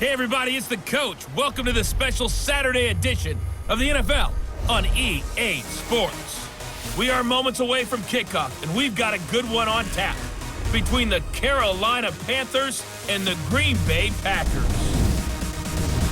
Hey everybody, it's the coach. Welcome to the special Saturday edition of the NFL on EA Sports. We are moments away from kickoff, and we've got a good one on tap between the Carolina Panthers and the Green Bay Packers.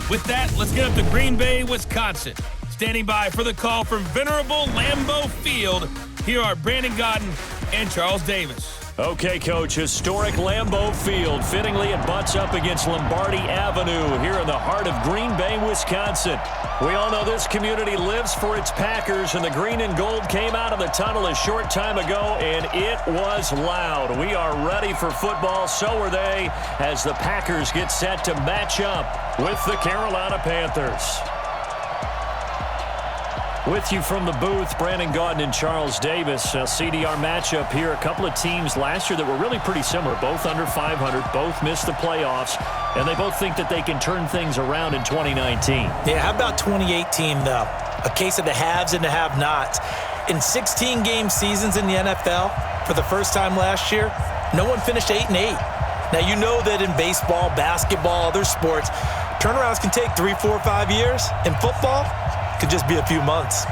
With that, let's get up to Green Bay, Wisconsin. Standing by for the call from venerable LAMBEAU Field, here are Brandon Gaudin and Charles Davis. Okay, Coach, historic LAMBEAU Field. Fittingly, it butts up against Lombardi Avenue here in the heart of Green Bay, Wisconsin. We all know this community lives for its Packers, and the green and gold came out of the tunnel a short time ago, and it was loud. We are ready for football, so are they, as the Packers get set to match up with the Carolina Panthers. With you from the booth, Brandon Gaudin and Charles Davis. CDR matchup here. A couple of teams last year that were really pretty similar. Both under 500, both missed the playoffs, and they both think that they can turn things around in 2019. Yeah, how about 2018, though? A case of the haves and the have-nots. In 16-game seasons in the NFL, for the first time last year, no one finished 8-8. Now, you know that in baseball, basketball, other sports, turnarounds can take 3, 4, 5 years. In football, could just be a few months.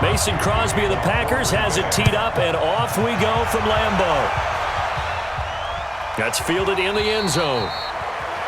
Mason Crosby of the Packers has it teed up, and off we go from LAMBEAU. That's fielded in the end zone.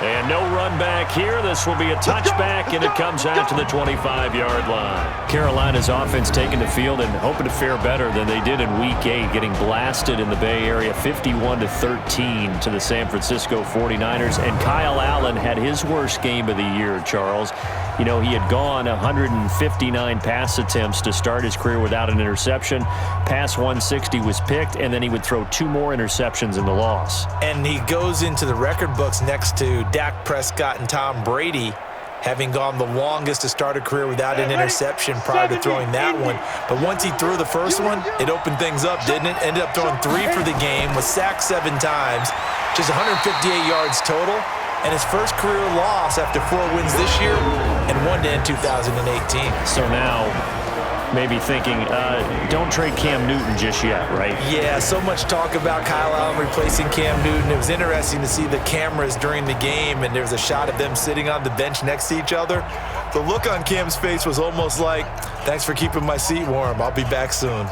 And no run back here. This will be a touchback, and it comes out to the 25-yard line. Carolina's offense taking the field and hoping to fare better than they did in Week 8, getting blasted in the Bay Area 51-13 to the San Francisco 49ers. And Kyle Allen had his worst game of the year, Charles. You know, he had gone 159 pass attempts to start his career without an interception. Pass 160 was picked, and then he would throw 2 more interceptions in the loss. And he goes into the record books next to Dak Prescott and Tom Brady, having gone the longest to start a career without an interception prior to throwing that one. But once he threw the first one, it opened things up, didn't it? Ended up throwing 3 for the game, was sacked 7 times, just 158 yards total. And his first career loss after 4 wins this year and 1 to end 2018. So now, maybe thinking, don't trade Cam Newton just yet, right? Yeah, so much talk about Kyle Allen replacing Cam Newton. It was interesting to see the cameras during the game, and there was a shot of them sitting on the bench next to each other. The look on Cam's face was almost like, thanks for keeping my seat warm. I'll be back soon.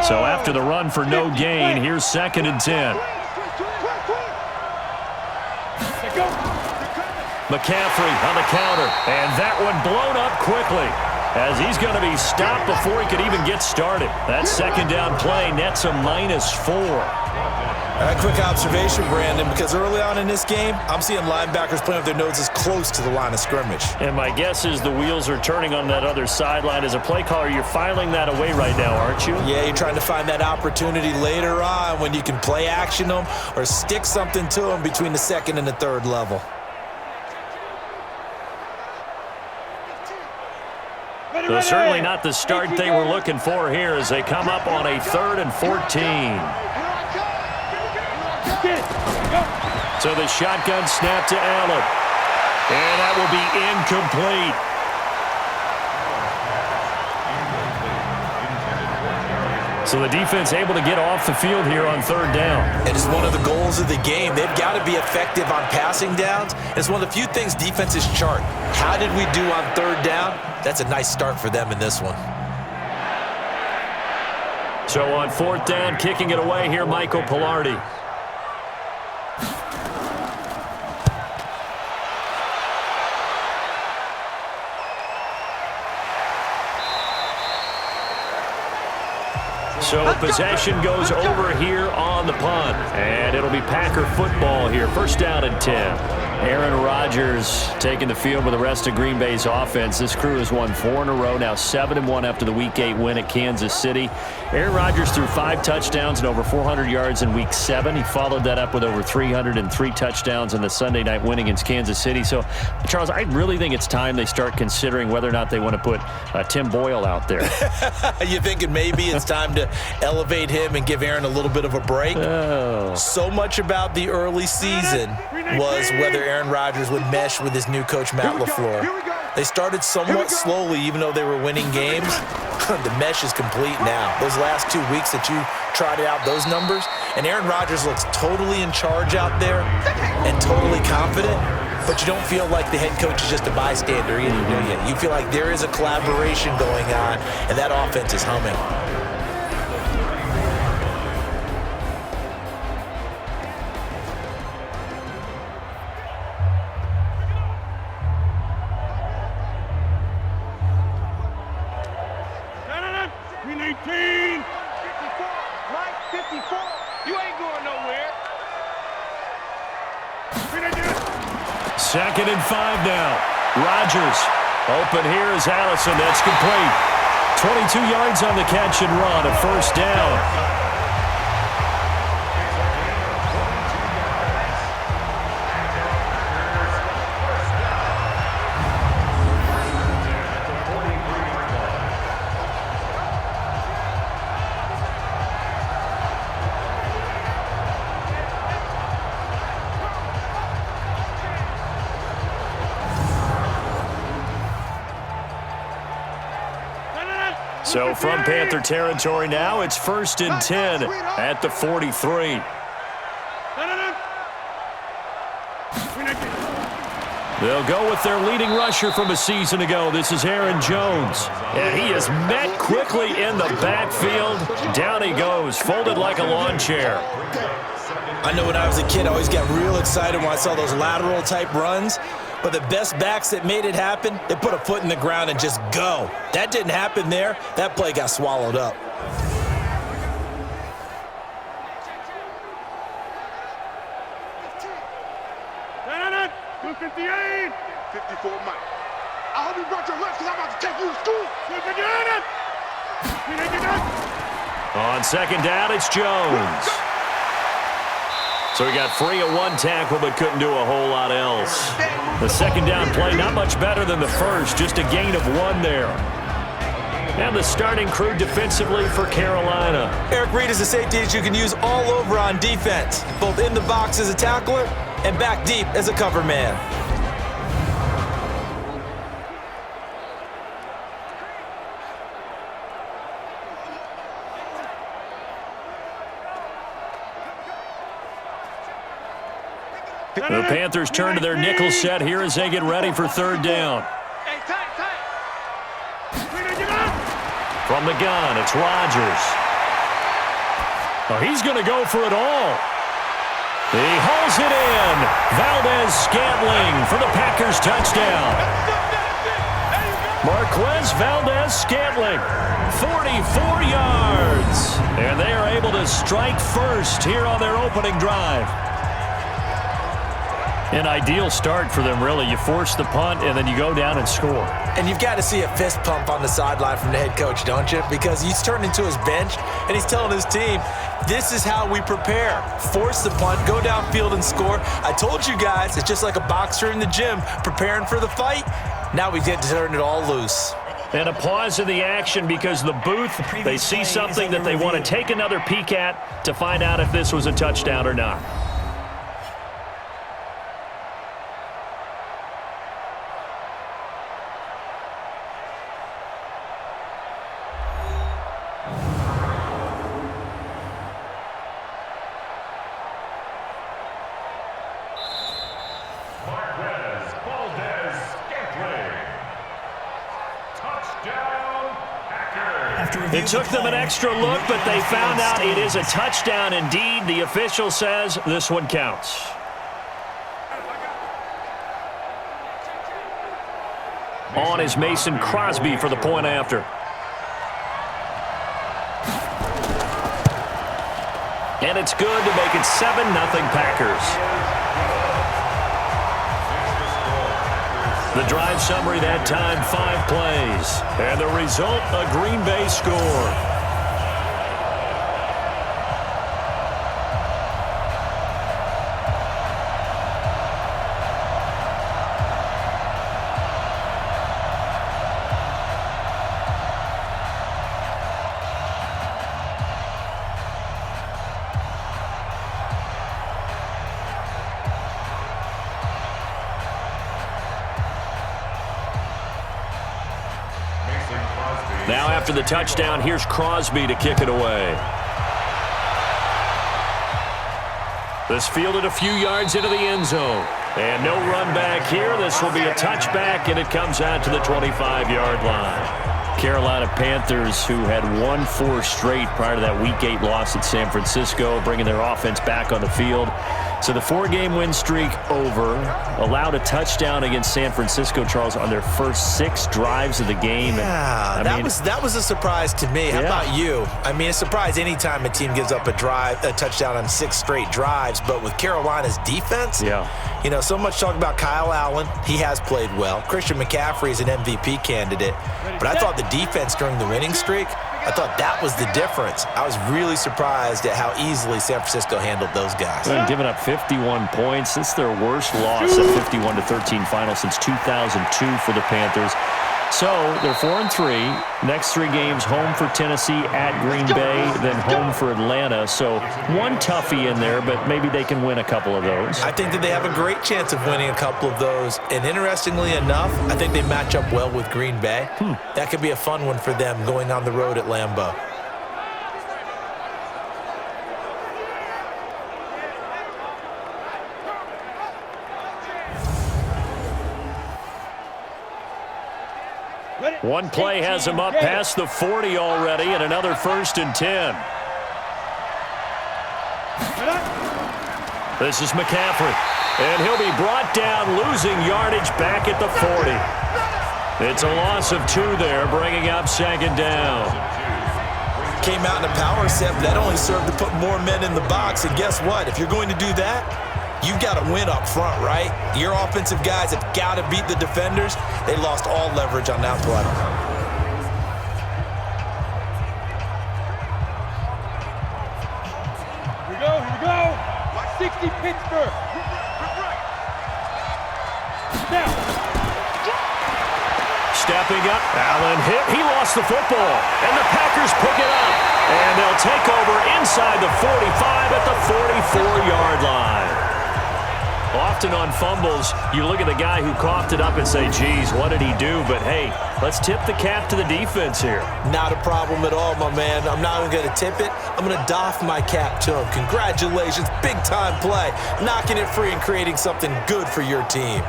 So after the run for no gain, here's 2nd and 10. McCaffrey on the counter, and that one blown up quickly as he's going to be stopped before he could even get started. That 2nd down play nets a -4. A quick observation, Brandon, because early on in this game, I'm seeing linebackers playing with their noses close to the line of scrimmage. And my guess is the wheels are turning on that other sideline. As a play caller, you're filing that away right now, aren't you? Yeah, you're trying to find that opportunity later on when you can play action them or stick something to them between the 2nd and the 3rd level. So certainly not the start they were looking for here as they come up on a 3rd and 14. So the shotgun snap to Allen. And that will be incomplete. So the defense able to get off the field here on 3rd down. It is one of the goals of the game. They've got to be effective on passing downs. It's one of the few things defenses chart. How did we do on 3rd down? That's a nice start for them in this one. So on 4th down, kicking it away here, Michael Pilardi. So possession goes over here on the punt, and it'll be Packer football here. 1st down and 10. Aaron Rodgers taking the field with the rest of Green Bay's offense. This crew has won 4 in a row, now 7-1 after the Week 8 win at Kansas City. Aaron Rodgers threw 5 touchdowns and over 400 yards in Week 7. He followed that up with over 303 touchdowns in the Sunday night win against Kansas City. So, Charles, I really think it's time they start considering whether or not they want to put Tim Boyle out there. You thinking maybe it's time to elevate him and give Aaron a little bit of a break? Oh. So much about the early season was whether Aaron Rodgers would mesh with his new coach, Matt LaFleur. They started somewhat slowly, even though they were winning games. The mesh is complete now. Those last 2 weeks that you trotted out those numbers, and Aaron Rodgers looks totally in charge out there and totally confident, but you don't feel like the head coach is just a bystander either, do you? You feel like there is a collaboration going on, and that offense is humming. Second and 5 now. Rodgers. Open here is Allison. That's complete. 22 yards on the catch and run. A first down. So from Panther territory now, it's 1st and 10 at the 43. They'll go with their leading rusher from a season ago. This is Aaron Jones. And he is met quickly in the backfield. Down he goes, folded like a lawn chair. I know when I was a kid, I always got real excited when I saw those lateral type runs. But the best backs that made it happen, they put a foot in the ground and just go. That didn't happen there. That play got swallowed up. $258. 54 Mike. I hope you brought your lunch because I'm about to take you to school. On second down, it's Jones. So he got free of one tackle but couldn't do a whole lot else. The second down play not much better than the first, just a gain of 1 there. And the starting crew defensively for Carolina. Eric Reid is a safety that you can use all over on defense, both in the box as a tackler and back deep as a cover man. The Panthers turn to their nickel set here as they get ready for third down. From the gun, it's Rodgers. Oh, he's going to go for it all. He hauls it in. Valdez-Scantling for the Packers touchdown. Marquez Valdez-Scantling, 44 yards. And they are able to strike first here on their opening drive. An ideal start for them, really. You force the punt, and then you go down and score. And you've got to see a fist pump on the sideline from the head coach, don't you? Because he's turned into his bench, and he's telling his team, this is how we prepare. Force the punt, go downfield and score. I told you guys, it's just like a boxer in the gym preparing for the fight. Now we get to turn it all loose. And a pause in the action because the booth, they see something that they want to take another peek at to find out if this was a touchdown or not. It took them an extra look, but they found out it is a touchdown indeed. The official says this one counts. On is Mason Crosby for the point after. And it's good to make it 7-0 Packers. The drive summary that time, 5 plays. And the result, a Green Bay score. after the touchdown. Here's Crosby to kick it away. This fielded a few yards into the end zone. And no run back here. This will be a touchback, and it comes out to the 25-yard line. Carolina Panthers, who had won 4 straight prior to that Week 8 loss at San Francisco, bringing their offense back on the field. So the 4-game win streak over. Allowed a touchdown against San Francisco, Charles, on their first 6 drives of the game. Yeah, that was a surprise to me. How about you? I mean, a surprise anytime a team gives up a touchdown on 6 straight drives. But with Carolina's defense, you know, so much talk about Kyle Allen. He has played well. Christian McCaffrey is an MVP candidate. But I thought the defense during the winning streak, I thought that was the difference. I was really surprised at how easily San Francisco handled those guys. Giving up 51 points. It's their worst loss, a 51-13 final since 2002 for the Panthers. So they're 4-3. Next 3 games, home for Tennessee, at Green Bay, then home for Atlanta. So one toughie in there, but maybe they can win a couple of those. I think that they have a great chance of winning a couple of those. And interestingly enough, I think they match up well with Green Bay. That could be a fun one for them going on the road at LAMBEAU. One play has him up past the 40 already, and another 1st and 10. This is McCaffrey, and he'll be brought down, losing yardage back at the 40. It's a loss of 2 there, bringing up 2nd down. Came out in a power set, but that only served to put more men in the box. And guess what? If you're going to do that, you've got to win up front, right? Your offensive guys have got to beat the defenders. They lost all leverage on that play. Here we go. 60 Pittsburgh. Now. Stepping up, Allen hit. He lost the football, and the Packers pick it up. And they'll take over inside the 45 at the 44-yard line. Often on fumbles, you look at the guy who coughed it up and say, geez, what did he do? But, hey, let's tip the cap to the defense here. Not a problem at all, my man. I'm not even going to tip it. I'm going to doff my cap to him. Congratulations. Big-time play. Knocking it free and creating something good for your team.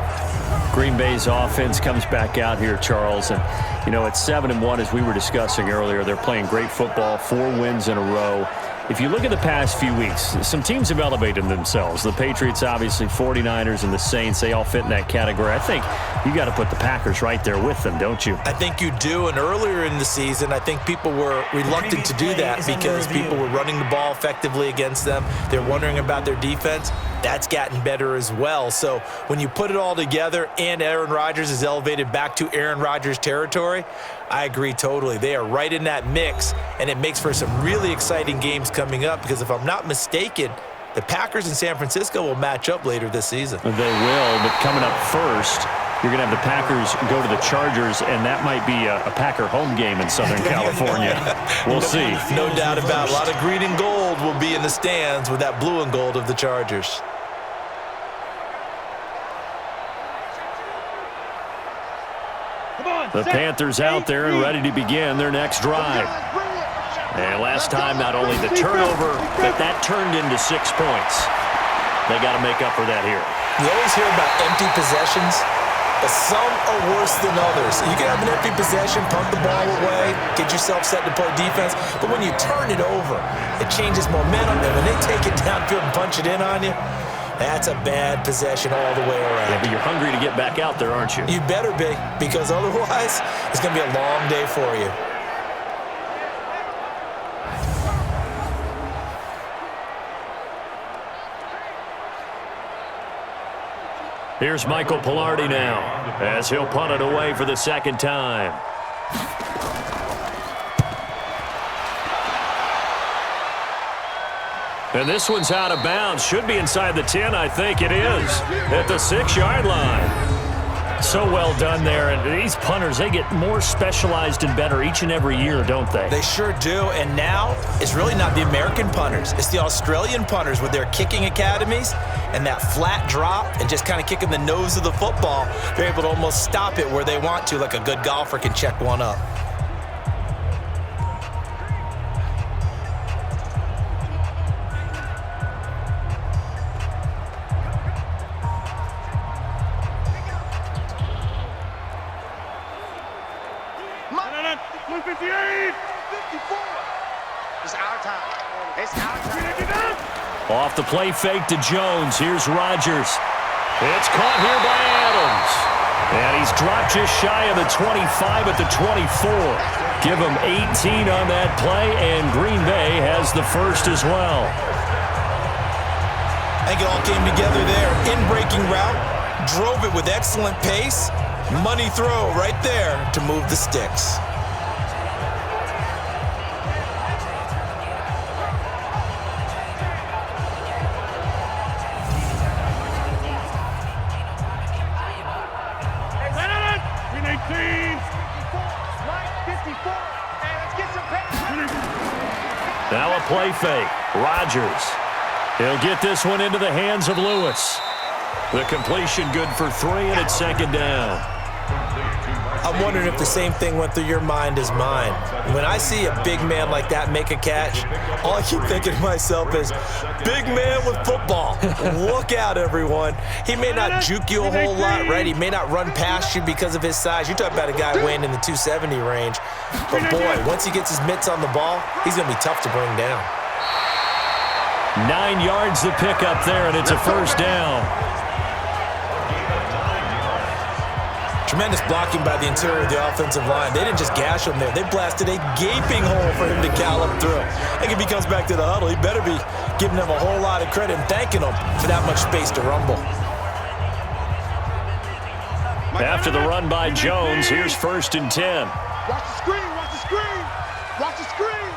Green Bay's offense comes back out here, Charles. And, you know, it's 7-1, as we were discussing earlier. They're playing great football, 4 wins in a row. If you look at the past few weeks, some teams have elevated themselves. The Patriots, obviously, 49ers, and the Saints, they all fit in that category. I think you got to put the Packers right there with them, don't you? I think you do, and earlier in the season, I think people were reluctant to do that because people were running the ball effectively against them. They're wondering about their defense. That's gotten better as well. So when you put it all together and Aaron Rodgers is elevated back to Aaron Rodgers territory, I agree totally. They are right in that mix, and it makes for some really exciting games coming up because if I'm not mistaken, the Packers and San Francisco will match up later this season. They will, but coming up first, you're going to have the Packers go to the Chargers, and that might be a Packer home game in Southern California. We'll see. No doubt about it. A lot of green and gold will be in the stands with that blue and gold of the Chargers. The Panthers out there and ready to begin their next drive. And last time, not only the turnover, but that turned into 6 points. They got to make up for that here. You always hear about empty possessions, but some are worse than others. You can have an empty possession, punt the ball away, get yourself set to play defense, but when you turn it over, it changes momentum, and when they take it downfield and punch it in on you, that's a bad possession all the way around. Yeah, but you're hungry to get back out there, aren't you? You better be, because otherwise, it's going to be a long day for you. Here's Michael Pilardi now, as he'll punt it away for the 2nd time. And this one's out of bounds. Should be inside the 10, I think it is, at the 6-yard line. So well done there. And these punters, they get more specialized and better each and every year, don't they? They sure do. And now it's really not the American punters. It's the Australian punters with their kicking academies and that flat drop and just kind of kicking the nose of the football. They're able to almost stop it where they want to, like a good golfer can check one up. It's our time. It's our time. Off the play fake to Jones. Here's Rodgers. It's caught here by Adams. And he's dropped just shy of the 25 at the 24. Give him 18 on that play, and Green Bay has the first as well. I think it all came together there. In-breaking route, drove it with excellent pace. Money throw right there to move the sticks. Now a play fake. Rodgers. He'll get this one into the hands of Lewis. The completion good for 3, and it's second down. I'm wondering if the same thing went through your mind as mine. When I see a big man like that make a catch, all I keep thinking to myself is, big man with football. Look out, everyone. He may not juke you a whole lot, right? He may not run past you because of his size. You're talking about a guy weighing in the 270 range. But, boy, once he gets his mitts on the ball, he's going to be tough to bring down. 9 yards to pick up there, and it's a first down. Tremendous blocking by the interior of the offensive line. They didn't just gash him there. They blasted a gaping hole for him to gallop through. I think if he comes back to the huddle, he better be giving them a whole lot of credit and thanking them for that much space to rumble. After the run by Jones, here's 1st and 10. Watch the screen, watch the screen. Watch the screen.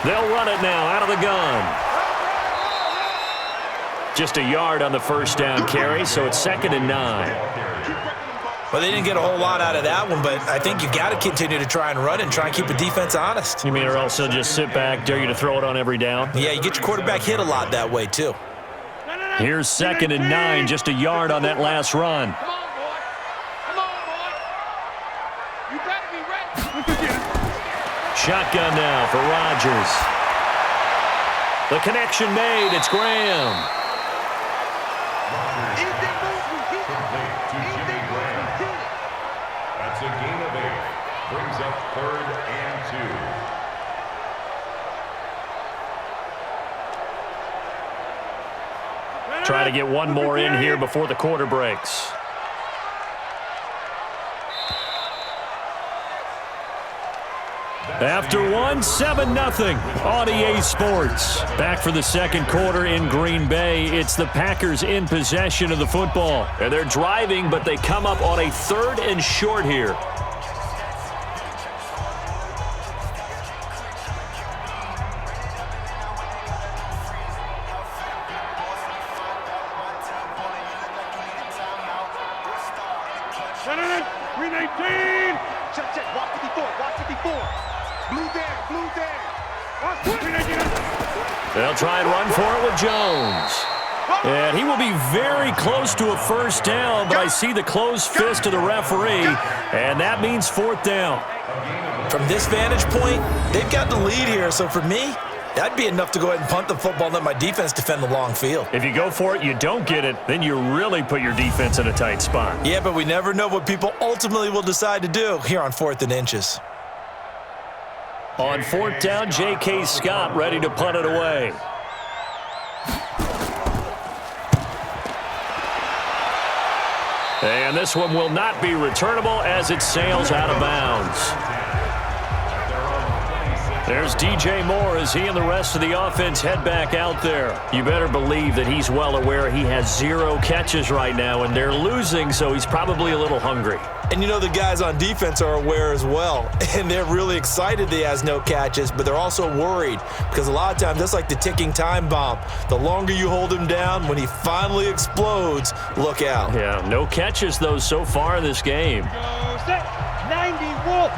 They'll run it now out of the gun. Just a yard on the first down carry, so it's 2nd and 9. Well, they didn't get a whole lot out of that one, but I think you got to continue to try and run and try and keep the defense honest. You mean or else they'll just sit back, dare you to throw it on every down? Yeah, you get your quarterback hit a lot that way, too. Here's 2nd and 9, just a yard on that last run. Come on, boy. Come on, boy. You better be ready. Shotgun now for Rodgers. The connection made. It's Graham. That's a gain of 8. Brings up 3rd and 2. Try to get one more in here before the quarter breaks. After one, 7-0 on EA Sports. Back for the second quarter in Green Bay. It's the Packers in possession of the football. And they're driving, but they come up on a 3rd and short here. Check. Watch 54. Watch 54. Blue down. They'll try and run for it with Jones. And he will be very close to a first down, but I see the closed fist of the referee, and that means 4th down. From this vantage point, they've got the lead here, so for me, that'd be enough to go ahead and punt the football and let my defense defend the long field. If you go for it, you don't get it, then you really put your defense in a tight spot. Yeah, but we never know what people ultimately will decide to do here on 4th and inches. On 4th down, J.K. Scott ready to punt it away. And this one will not be returnable as it sails out of bounds. There's DJ Moore as he and the rest of the offense head back out there. You better believe that he's well aware he has 0 catches right now, and they're losing, so he's probably a little hungry. And you know the guys on defense are aware as well, and they're really excited that he has no catches, but they're also worried because a lot of times that's like the ticking time bomb. The longer you hold him down, when he finally explodes, look out. Yeah, no catches, though, so far in this game. Go set. 90 Wolf.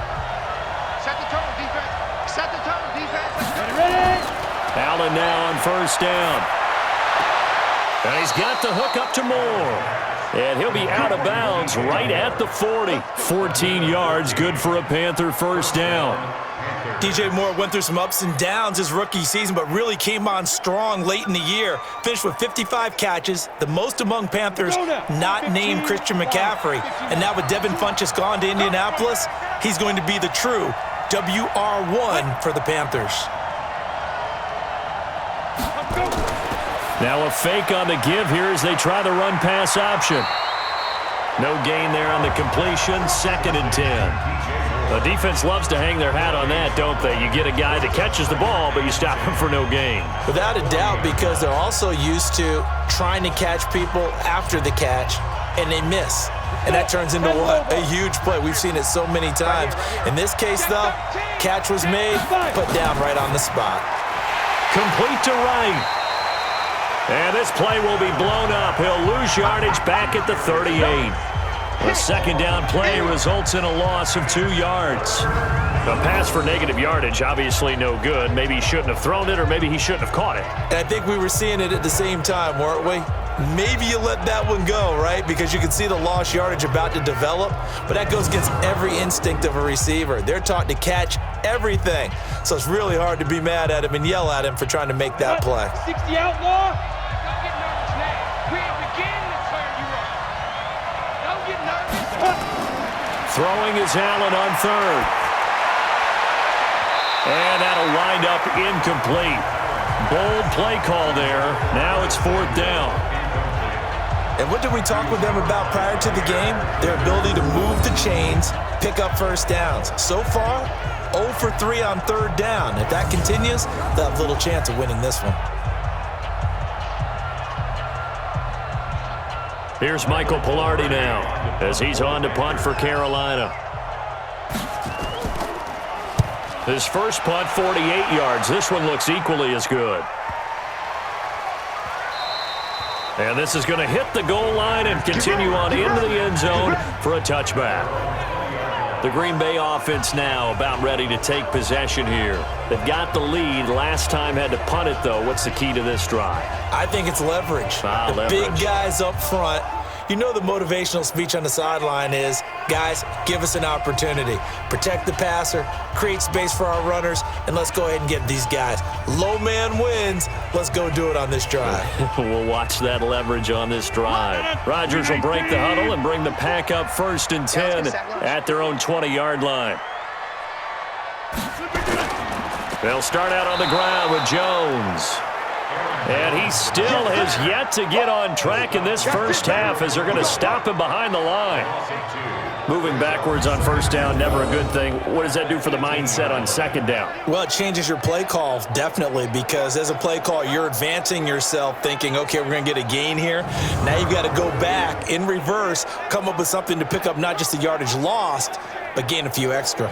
Set the tone, defense. Set the tone, defense. Ready. Allen now on first down. And he's got the hook up to Moore. And he'll be out of bounds right at the 40. 14 yards, good for a Panther first down. DJ Moore went through some ups and downs his rookie season, but really came on strong late in the year. Finished with 55 catches, the most among Panthers not named Christian McCaffrey. And now with Devin Funchess gone to Indianapolis, he's going to be the true WR1 for the Panthers. Now a fake on the give here as they try the run-pass option. No gain there on the completion, 2nd and 10. The defense loves to hang their hat on that, don't they? You get a guy that catches the ball, but you stop him for no gain. Without a doubt, because they're also used to trying to catch people after the catch, and they miss. And that turns into what? A huge play. We've seen it so many times. In this case, though, catch was made, put down right on the spot. Complete to right. And this play will be blown up. He'll lose yardage back at the 38. A 2nd down play results in a loss of 2 yards. A pass for negative yardage, obviously no good. Maybe he shouldn't have thrown it, or maybe he shouldn't have caught it. And I think we were seeing it at the same time, weren't we? Maybe you let that one go, right? Because you can see the lost yardage about to develop, but that goes against every instinct of a receiver. They're taught to catch everything. So it's really hard to be mad at him and yell at him for trying to make that play. 60 outlaw. Don't get nervous now. We ain't beginning to turn you up. Don't get nervous. Throwing is Allen on 3rd. And that'll wind up incomplete. Bold play call there. Now it's 4th down. And what did we talk with them about prior to the game? Their ability to move the chains, pick up first downs. So far, 0 for 3 on 3rd down. If that continues, they'll have little chance of winning this one. Here's Michael Pilardi now as he's on to punt for Carolina. His first punt, 48 yards. This one looks equally as good. And this is going to hit the goal line and continue on into the end zone for a touchback. The Green Bay offense now about ready to take possession here. They've got the lead. Last time had to punt it, though. What's the key to this drive? I think it's leverage. The big guys up front. You know the motivational speech on the sideline is, guys, give us an opportunity. Protect the passer, create space for our runners, and let's go ahead and get these guys. Low man wins. Let's go do it on this drive. We'll watch that leverage on this drive. Rodgers will break the huddle and bring the pack up 1st and 10 at their own 20-yard line. They'll start out on the ground with Jones. And he still has yet to get on track in this first half as they're going to stop him behind the line. Moving backwards on 1st down, never a good thing. What does that do for the mindset on 2nd down? Well, it changes your play call, definitely, because as a play call, you're advancing yourself thinking, okay, we're going to get a gain here. Now you've got to go back in reverse, come up with something to pick up not just the yardage lost, but gain a few extra.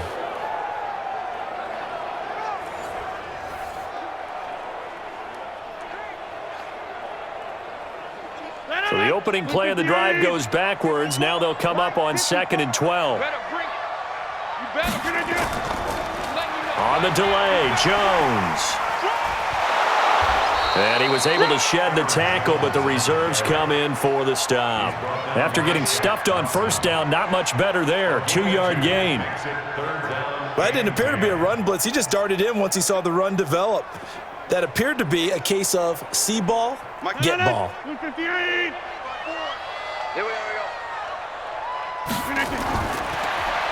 So the opening play of the drive goes backwards. Now they'll come up on 2nd and 12. On the delay, Jones. And he was able to shed the tackle, but the reserves come in for the stop. After getting stuffed on 1st down, not much better there. 2-yard gain. Well, that didn't appear to be a run blitz. He just darted in once he saw the run develop. That appeared to be a case of see ball, get ball. Here we go.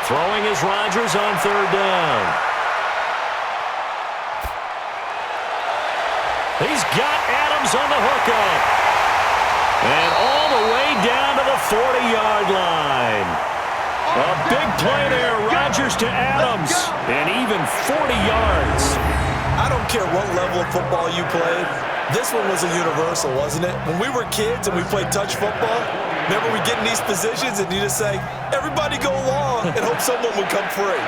Throwing is Rodgers on 3rd down. He's got Adams on the hookup. And all the way down to the 40-yard line. A big play there, Rodgers to Adams. And even 40 yards. I don't care what level of football you played. This one was a universal, wasn't it? When we were kids and we played touch football, remember we get in these positions and you just say, everybody go along and hope someone would come free.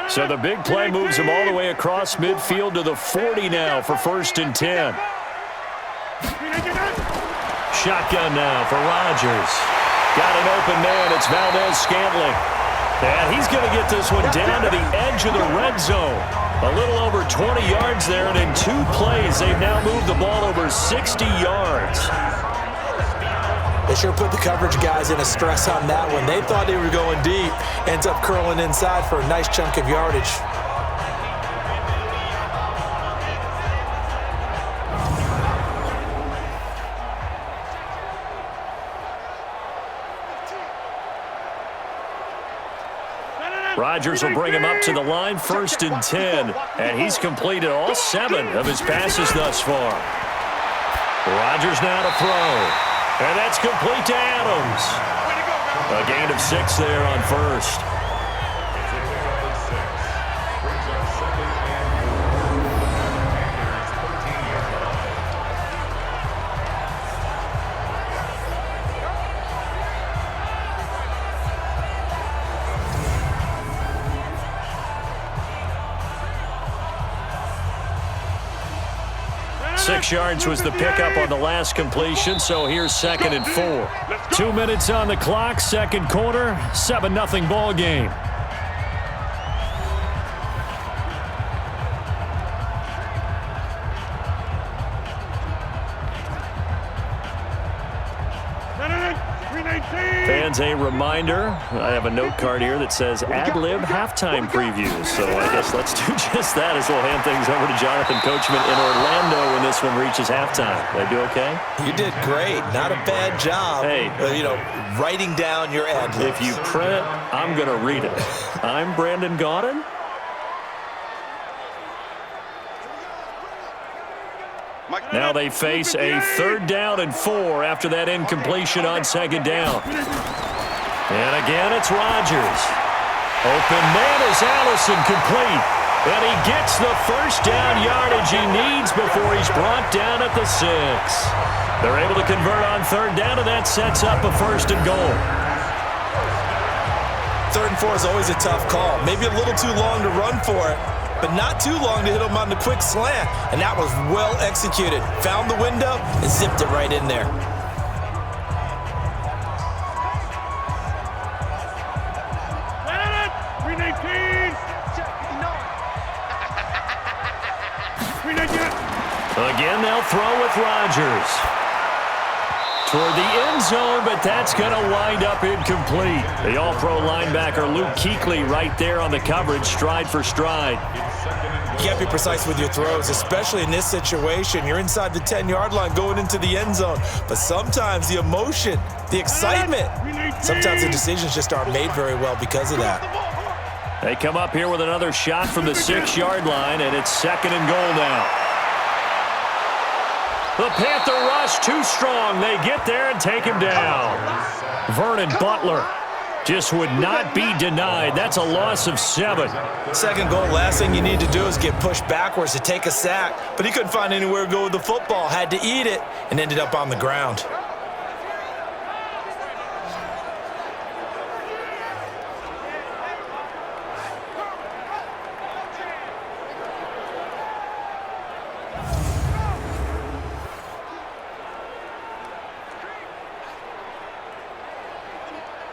So the big play moves him all the way across midfield to the 40 now for 1st and 10. Shotgun now for Rodgers. Got an open man. It's Valdez-Scantling. And he's going to get this one down to the edge of the red zone. A little over 20 yards there, and in 2 plays, they've now moved the ball over 60 yards. They sure put the coverage guys in a stress on that one. They thought they were going deep. Ends up curling inside for a nice chunk of yardage. Rodgers will bring him up to the line, 1st and 10. And he's completed all 7 of his passes thus far. Rodgers now to throw. And that's complete to Adams. A gain of 6 there on 1st. Six yards was the pickup on the last completion, so here's 2nd and 4. 2 minutes on the clock, 2nd quarter, 7-0 ball game. Fans, a reminder, I have a note card here that says ad-lib halftime previews. So I guess let's do just that as we'll hand things over to Jonathan Coachman in Orlando when this one reaches halftime. Did I do okay? You did great. Not a bad job. Hey. Writing down your ad-libs. If you print it, I'm going to read it. I'm Brandon Gaudin. Now they face a 3rd down and 4 after that incompletion on 2nd down. And again, it's Rodgers. Open man is Allison, complete. And he gets the 1st down yardage he needs before he's brought down at the 6. They're able to convert on 3rd down, and that sets up a 1st and goal. 3rd and 4 is always a tough call. Maybe a little too long to run for it, but not too long to hit him on the quick slant. And that was well executed. Found the window and zipped it right in there. Again, they'll throw with Rodgers. Toward the end zone, but that's going to wind up incomplete. The all-pro linebacker Luke Kuechly right there on the coverage, stride for stride. You got to be precise with your throws, especially in this situation. You're inside the 10-yard line going into the end zone. But sometimes the emotion, the excitement, sometimes the decisions just aren't made very well because of that. They come up here with another shot from the 6-yard line, and it's 2nd and goal now. The Panther rush too strong. They get there and take him down. Vernon Butler just would not be denied. That's a loss of 7. 2nd goal, last thing you need to do is get pushed backwards to take a sack. But he couldn't find anywhere to go with the football. Had to eat it and ended up on the ground.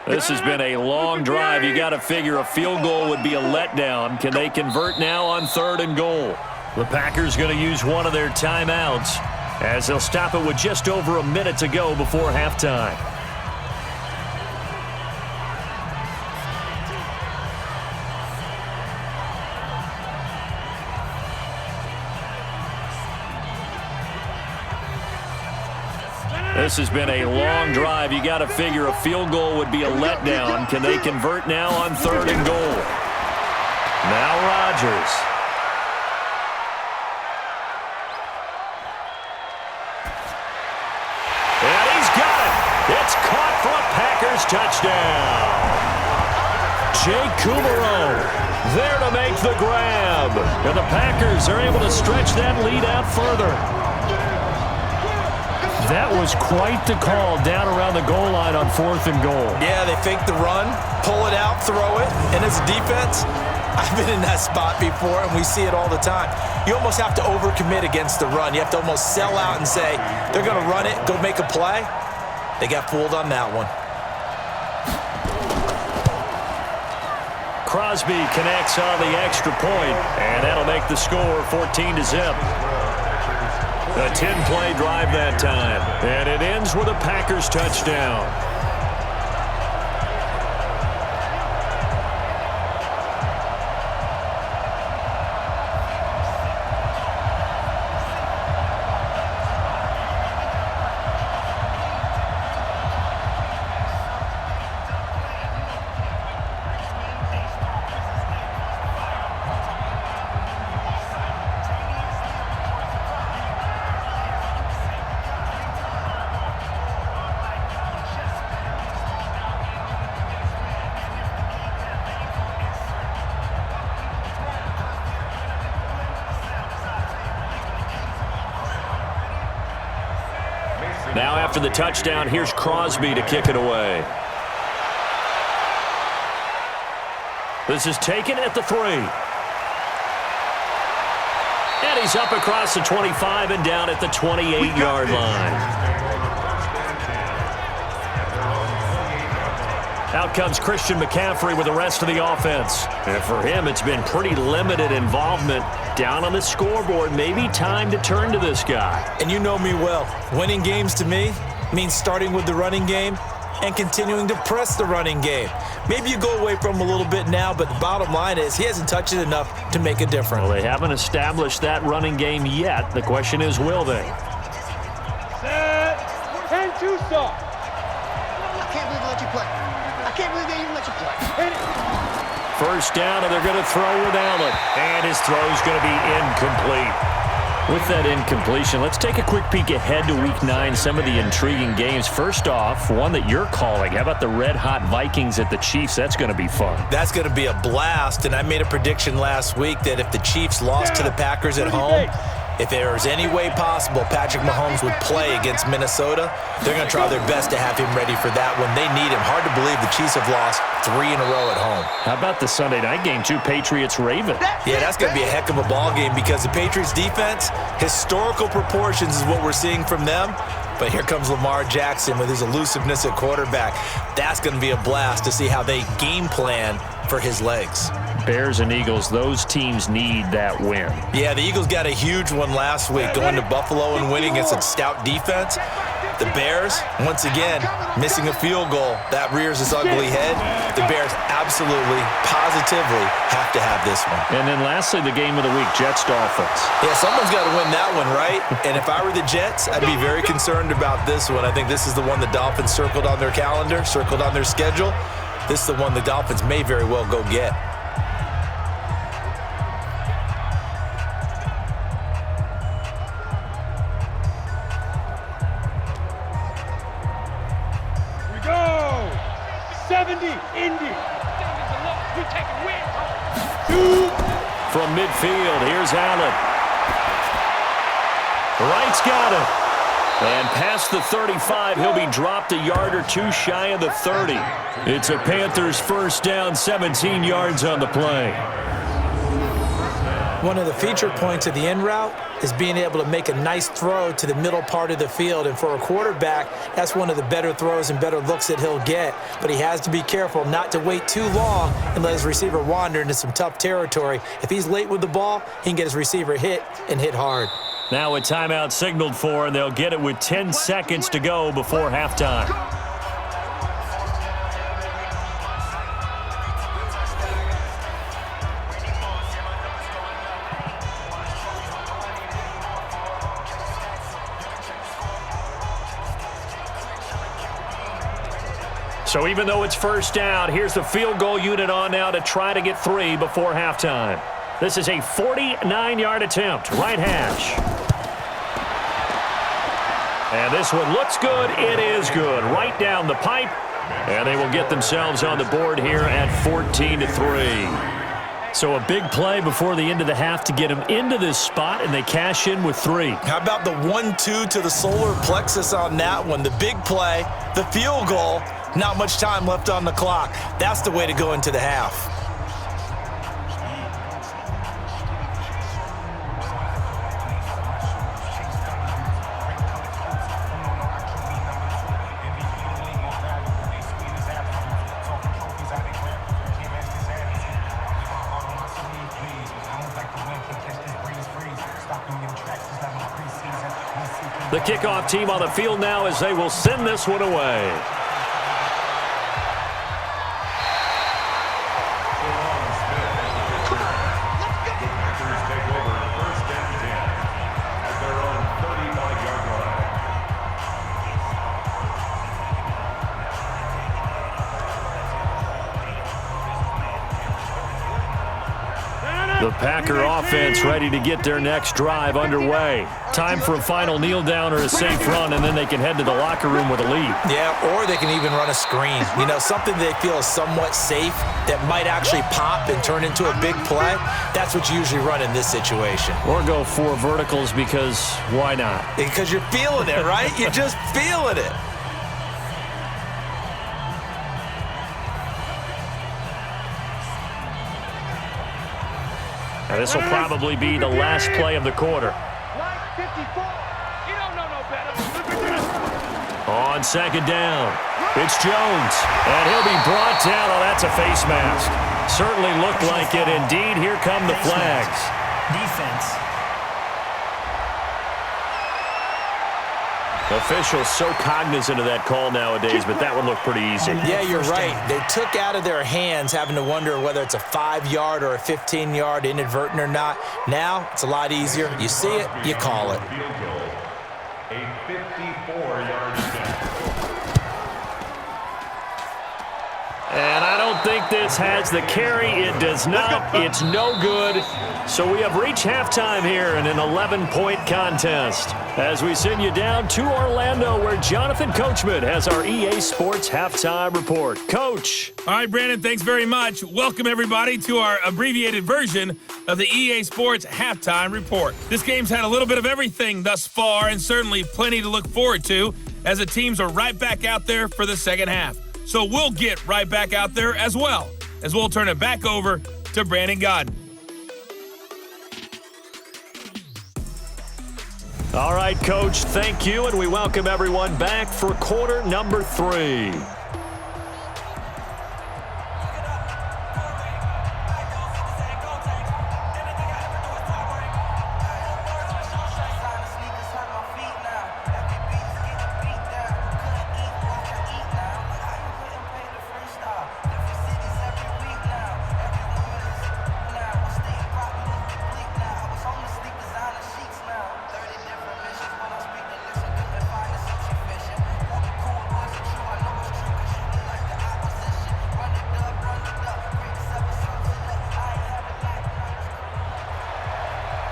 This has been a long drive. You got to figure a field goal would be a letdown. Can they convert now on 3rd and goal? The Packers going to use one of their timeouts as they'll stop it with just over a minute to go before halftime. This has been a long drive. You got to figure a field goal would be a letdown. Can they convert now on 3rd and goal? Now Rodgers. And he's got it. It's caught for a Packers touchdown. Jake Kumerow there to make the grab. And the Packers are able to stretch that lead out further. That was quite the call down around the goal line on 4th and goal. Yeah, they fake the run, pull it out, throw it, and as a defense, I've been in that spot before, and we see it all the time. You almost have to overcommit against the run. You have to almost sell out and say, they're going to run it, go make a play. They got fooled on that one. Crosby connects on the extra point, and that'll make the score 14-0. A 10-play drive that time, and it ends with a Packers touchdown. Now after the touchdown, here's Crosby to kick it away. This is taken at the 3. And he's up across the 25 and down at the 28-yard line. Out comes Christian McCaffrey with the rest of the offense. And for him, it's been pretty limited involvement. Down on the scoreboard, maybe time to turn to this guy. And you know me well. Winning games to me means starting with the running game and continuing to press the running game. Maybe you go away from him a little bit now, but the bottom line is he hasn't touched it enough to make a difference. Well, they haven't established that running game yet. The question is, will they? Set. 10-2 stop. I can't believe they let you play. I can't believe they even let you play. First down, and they're going to throw with Allen. And his throw's going to be incomplete. With that incompletion, let's take a quick peek ahead to Week 9, some of the intriguing games. First off, one that you're calling. How about the red-hot Vikings at the Chiefs? That's going to be fun. That's going to be a blast, and I made a prediction last week that if the Chiefs lost to the Packers at home, if there was any way possible Patrick Mahomes would play against Minnesota, they're going to try their best to have him ready for that when they need him. Hard to believe the Chiefs have lost 3 in a row at home. How about the Sunday night game, too? Patriots-Ravens. Yeah, that's going to be a heck of a ball game because the Patriots defense, historical proportions is what we're seeing from them. But here comes Lamar Jackson with his elusiveness at quarterback. That's going to be a blast to see how they game plan for his legs. Bears and Eagles, those teams need that win. Yeah, the Eagles got a huge one last week, going to Buffalo and winning against a stout defense. The Bears, once again, missing a field goal. That rears its ugly head. The Bears absolutely, positively have to have this one. And then lastly, the game of the week, Jets-Dolphins. Yeah, someone's got to win that one, right? And if I were the Jets, I'd be very concerned about this one. I think this is the one the Dolphins circled on their calendar, circled on their schedule. This is the one the Dolphins may very well go get. From midfield, here's Allen. Wright's got him. And past the 35, he'll be dropped a yard or two shy of the 30. It's a Panthers first down, 17 yards on the play. One of the feature points of the in route is being able to make a nice throw to the middle part of the field. And for a quarterback, that's one of the better throws and better looks that he'll get. But he has to be careful not to wait too long and let his receiver wander into some tough territory. If he's late with the ball, he can get his receiver hit and hit hard. Now a timeout signaled for, and they'll get it with 10 seconds to go before halftime. So even though it's first down, here's the field goal unit on now to try to get 3 before halftime. This is a 49-yard attempt, right hash. And this one looks good. It is good. Right down the pipe. And they will get themselves on the board here at 14-3. So a big play before the end of the half to get them into this spot, and they cash in with 3. How about the 1-2 to the solar plexus on that one? The big play, the field goal, not much time left on the clock. That's the way to go into the half. The kickoff team on the field now as they will send this one away. The Packer offense ready to get their next drive underway. Time for a final kneel down or a safe run, and then they can head to the locker room with a lead. Yeah, or they can even run a screen. You know, something they feel is somewhat safe that might actually pop and turn into a big play. That's what you usually run in this situation. Or go 4 verticals because why not? Because you're feeling it, right? You're just feeling it. Now, this will probably be the last play of the quarter. On second down, it's Jones, and he'll be brought down. Oh, that's a face mask. Certainly looked like it. Indeed, here come the flags. Defense. Officials so cognizant of that call nowadays, but that one looked pretty easy. Yeah, you're right. They took out of their hands having to wonder whether it's a 5-yard or a 15-yard inadvertent or not. Now, it's a lot easier. You see it, you call it. A 54-yard attempt. And I don't think this has the carry. It does not. It's no good. So we have reached halftime here in an 11-point contest as we send you down to Orlando where Jonathan Coachman has our EA Sports Halftime Report. Coach. All right, Brandon, thanks very much. Welcome, everybody, to our abbreviated version of the EA Sports Halftime Report. This game's had a little bit of everything thus far and certainly plenty to look forward to as the teams are right back out there for the second half. So we'll get right back out there as well as we'll turn it back over to Brandon Godden. All right, Coach, thank you, and we welcome everyone back for quarter number 3.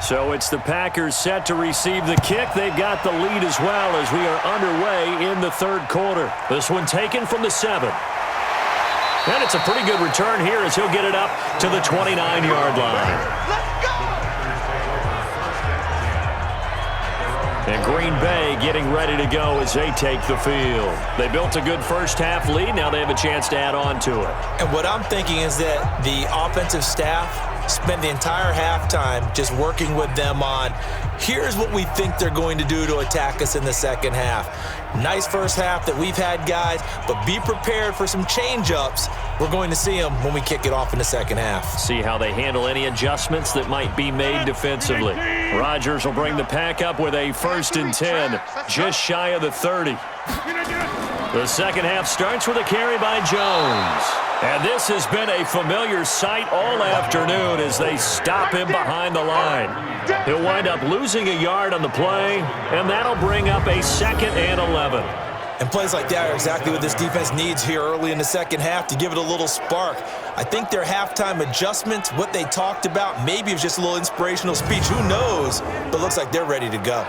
So it's the Packers set to receive the kick. They've got the lead as well as we are underway in the third quarter. This one taken from the 7. And it's a pretty good return here as he'll get it up to the 29-yard line. And Green Bay getting ready to go as they take the field. They built a good first-half lead. Now they have a chance to add on to it. And what I'm thinking is that the offensive staff spend the entire halftime just working with them on, here's what we think they're going to do to attack us in the second half. Nice first half that we've had, guys, but be prepared for some change-ups. We're going to see them when we kick it off in the second half. See how they handle any adjustments that might be made defensively. Rodgers will bring the pack up with a 1st and 10, just shy of the 30. The second half starts with a carry by Jones. And this has been a familiar sight all afternoon as they stop him behind the line. He'll wind up losing a yard on the play, and that'll bring up a 2nd and 11. And plays like that are exactly what this defense needs here early in the second half to give it a little spark. I think their halftime adjustments, what they talked about, maybe it was just a little inspirational speech. Who knows? But looks like they're ready to go.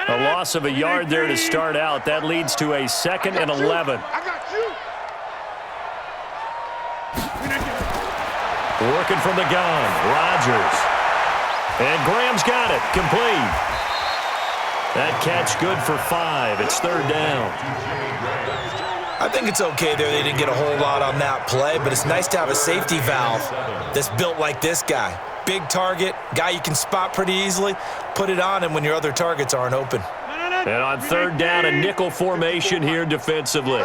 A loss of a yard there to start out. That leads to a 2nd and 11. Working from the gun, Rodgers. And Graham's got it, complete. That catch good for 5. It's 3rd down. I think it's okay there. They didn't get a whole lot on that play, but it's nice to have a safety valve that's built like this guy. Big target, guy you can spot pretty easily. Put it on him when your other targets aren't open. And on 3rd down, a nickel formation here defensively.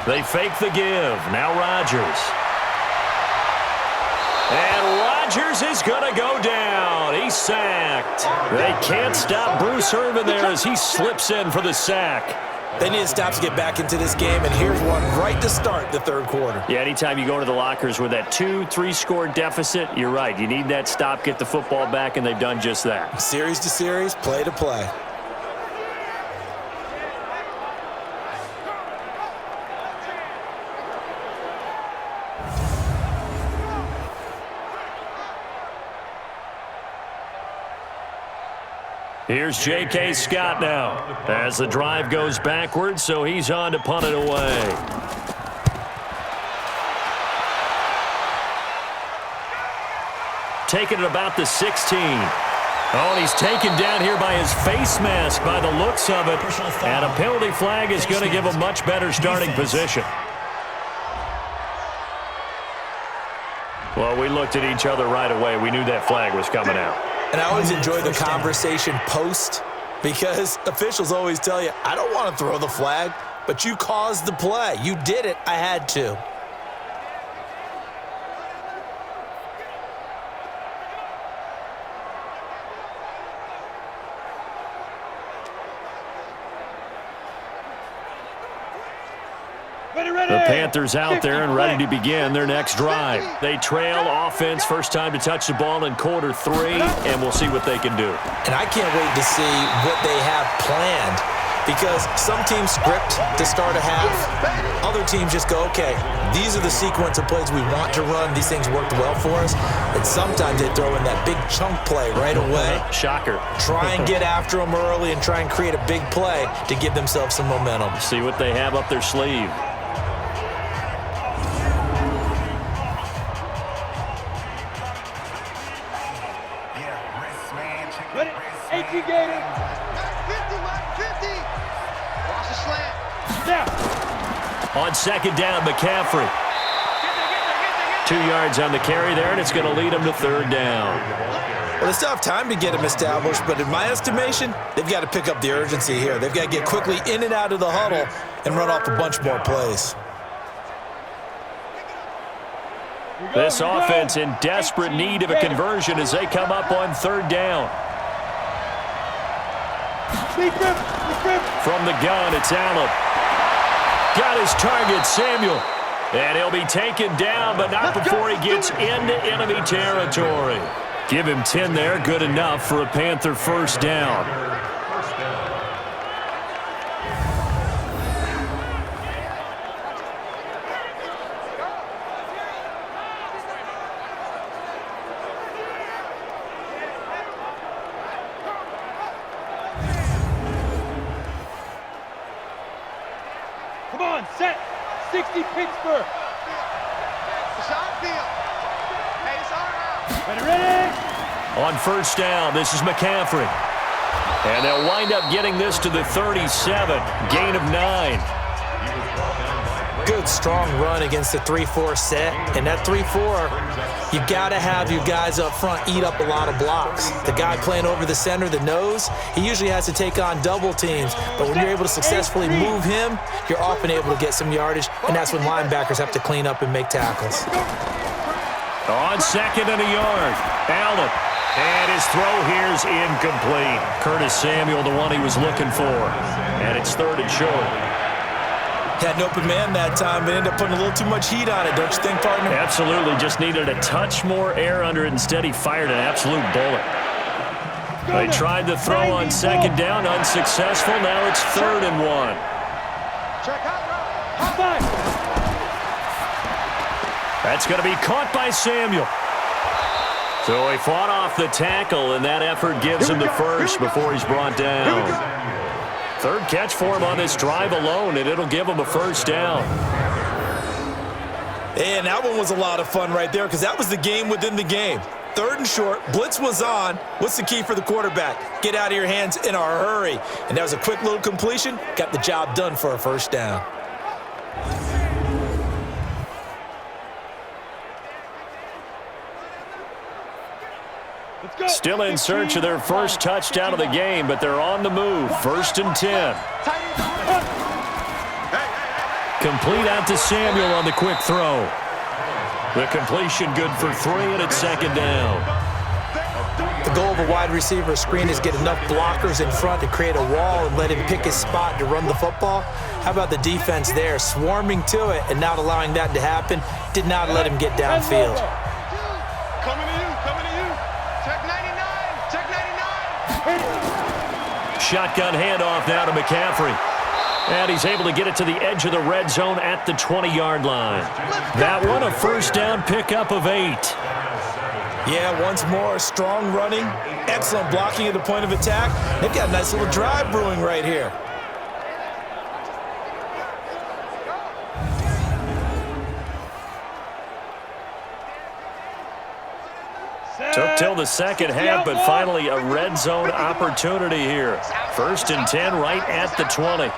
They fake the give. Now Rodgers. And Rodgers is going to go down. He's sacked. They can't stop Bruce Irvin there as he slips in for the sack. They need to stop to get back into this game, and here's one right to start the third quarter. Yeah, anytime you go to the lockers with that 2-3 score deficit, you're right. You need that stop, get the football back, and they've done just that. Series to series, play to play. Here's J.K. Scott now as the drive goes backwards, so he's on to punt it away. Taking it about the 16. Oh, and he's taken down here by his face mask by the looks of it. And a penalty flag is going to give a much better starting position. Well, we looked at each other right away. We knew that flag was coming out. And I always enjoy the conversation post because officials always tell you, I don't want to throw the flag, but you caused the play. You did it. I had to. The Panthers out there and ready to begin their next drive. They trail offense, first time to touch the ball in quarter 3, and we'll see what they can do. And I can't wait to see what they have planned because some teams script to start a half. Other teams just go, okay, these are the sequence of plays we want to run. These things worked well for us. And sometimes they throw in that big chunk play right away. Shocker. Try and get after them early and try and create a big play to give themselves some momentum. See what they have up their sleeve. Gator. 50. Watch the slant. Now. On second down, McCaffrey. 2 yards on the carry there, and it's going to lead him to third down. Well, they still have time to get him established, but in my estimation, they've got to pick up the urgency here. They've got to get quickly in and out of the huddle and run off a bunch more plays. This offense in desperate need of a conversion as they come up on third down. From the gun, it's Allen. Got his target, Samuel. And he'll be taken down, but not before he gets into enemy territory. Give him 10 there, good enough for a Panther first down. Come on, set. 60 Pittsburgh. It's on field. Hey, it's on out. Ready? On first down, this is McCaffrey. And they'll wind up getting this to the 37. Gain of 9. Good, strong run against the 3-4 set. And that 3-4, you got to have your guys up front eat up a lot of blocks. The guy playing over the center, the nose, he usually has to take on double teams. But when you're able to successfully move him, you're often able to get some yardage, and that's when linebackers have to clean up and make tackles. On second and a yard, Allen. And his throw here's incomplete. Curtis Samuel, the one he was looking for. And it's third and short. Had an open man that time, but ended up putting a little too much heat on it, don't you think, partner? Absolutely. Just needed a touch more air under it. Instead, he fired an absolute bullet. They tried the throw on second down, unsuccessful. Now it's third and 1. Check out. Hot back. That's going to be caught by Samuel. So he fought off the tackle, and that effort gives him the first before he's brought down. Third catch for him on this drive alone, and it'll give him a first down. And that one was a lot of fun right there because that was the game within the game. Third and short, blitz was on. What's the key for the quarterback? Get out of your hands in a hurry. And that was a quick little completion. Got the job done for a first down. Still in search of their first touchdown of the game, but they're on the move. First and 10. Complete out to Samuel on the quick throw. The completion good for 3, and it's second down. The goal of a wide receiver screen is get enough blockers in front to create a wall and let him pick his spot to run the football. How about the defense there, swarming to it and not allowing that to happen? Did not let him get downfield. Coming to you, coming to you. Check 99, check 99. Shotgun handoff now to McCaffrey. And he's able to get it to the edge of the red zone at the 20-yard line. That one, a first down pickup of 8. Yeah, once more, strong running, excellent blocking at the point of attack. They've got a nice little drive brewing right here. Took till the second half, but finally a red zone opportunity here. First and 10 right at the 20.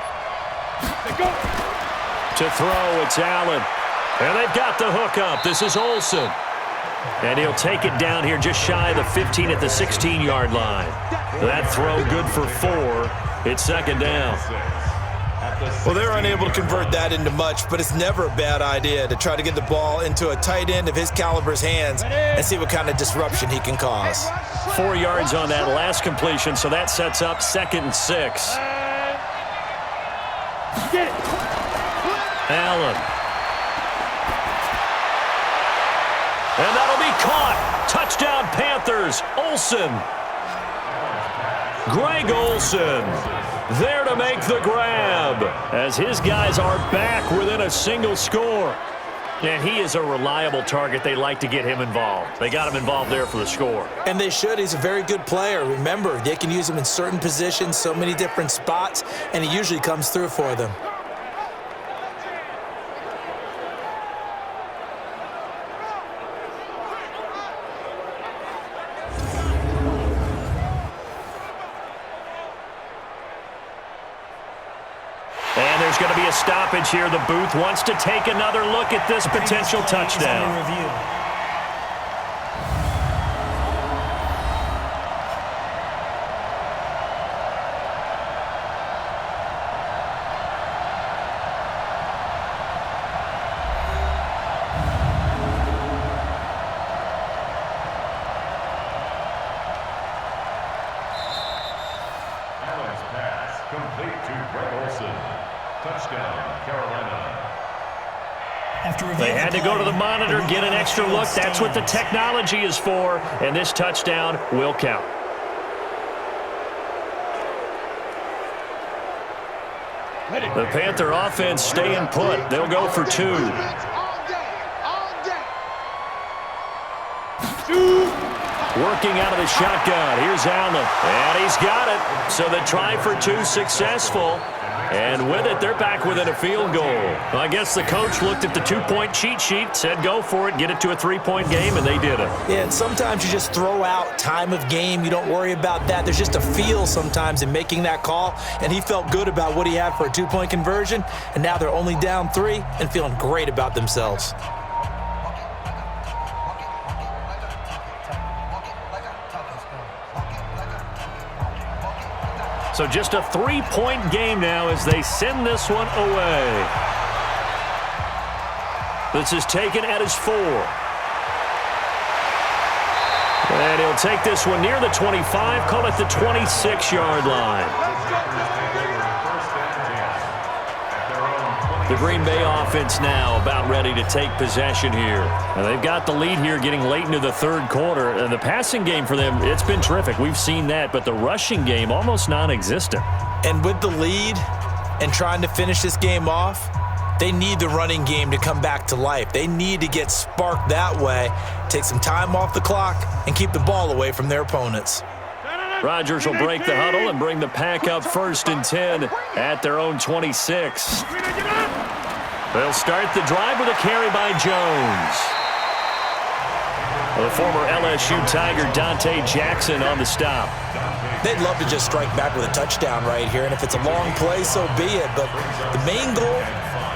To throw, it's Allen. And they've got the hook up. This is Olsen. And he'll take it down here just shy of the 15 at the 16-yard line. That throw good for 4. It's second down. Well, they're unable to convert that into much, but it's never a bad idea to try to get the ball into a tight end of his caliber's hands and see what kind of disruption he can cause. 4 yards on that last completion, so that sets up 2nd and 6. Allen. And that'll be caught. Touchdown Panthers. Olsen. Greg Olsen there to make the grab as his guys are back within a single score. And he is a reliable target. They like to get him involved. They got him involved there for the score. And they should. He's a very good player. Remember, they can use him in certain positions, so many different spots, and he usually comes through for them. There's going to be a stoppage here. The booth wants to take another look at this potential touchdown. Allen's pass complete to Greg Olsen. Touchdown, Carolina. They had to go to the monitor, get an extra look. That's what the technology is for, and this touchdown will count. The Panther offense staying put. They'll go for 2. Working out of the shotgun. Here's Allen, and he's got it. So the try for 2 successful. And with it, they're back within a field goal. Well, I guess the coach looked at the 2-point cheat sheet, said go for it, get it to a 3-point game, and they did it. Yeah, and sometimes you just throw out time of game. You don't worry about that. There's just a feel sometimes in making that call, and he felt good about what he had for a 2-point conversion, and now they're only down 3 and feeling great about themselves. So just a 3-point game now as they send this one away. This is taken at his 4. And he'll take this one near the 25, call it the 26-yard line. The Green Bay offense now about ready to take possession here. And they've got the lead here getting late into the third quarter. And the passing game for them, it's been terrific. We've seen that. But the rushing game, almost non-existent. And with the lead and trying to finish this game off, they need the running game to come back to life. They need to get sparked that way, take some time off the clock, and keep the ball away from their opponents. Rodgers will break the huddle and bring the pack up 1st and 10 at their own 26. They'll start the drive with a carry by Jones. The former LSU Tiger Dante Jackson on the stop. They'd love to just strike back with a touchdown right here, and if it's a long play, so be it. But the main goal,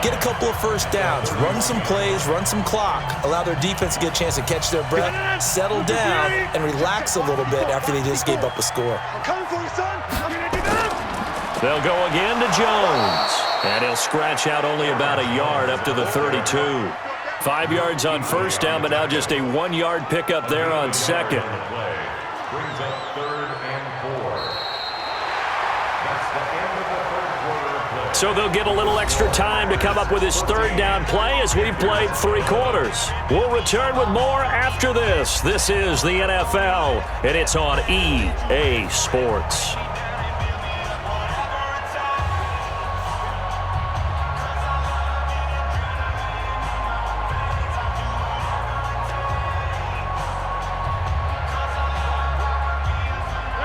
get a couple of first downs, run some plays, run some clock, allow their defense to get a chance to catch their breath, settle down, and relax a little bit after they just gave up a score. They'll go again to Jones, and he'll scratch out only about a yard up to the 32. 5 yards on first down, but now just a 1-yard pickup there on second. Brings up So they'll get a little extra time to come up with his third down play as we've played 3 quarters. We'll return with more after this. This is the NFL, and it's on EA Sports.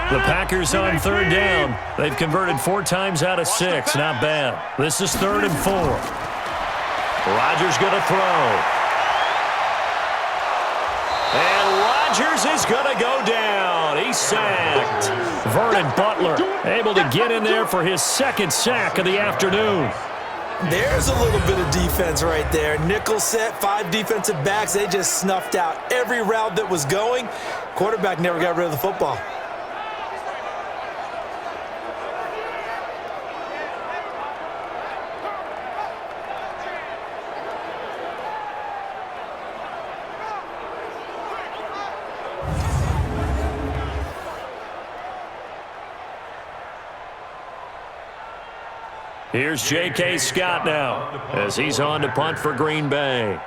The Packers on third down. They've converted 4 times out of 6. Not bad. This is 3rd and 4. Rodgers going to throw. And Rodgers is going to go down. He's sacked. Vernon Butler able to get in there for his 2nd sack of the afternoon. There's a little bit of defense right there. Nickel set, 5 defensive backs. They just snuffed out every route that was going. Quarterback never got rid of the football. Here's J.K. Scott now as he's on to punt for Green Bay.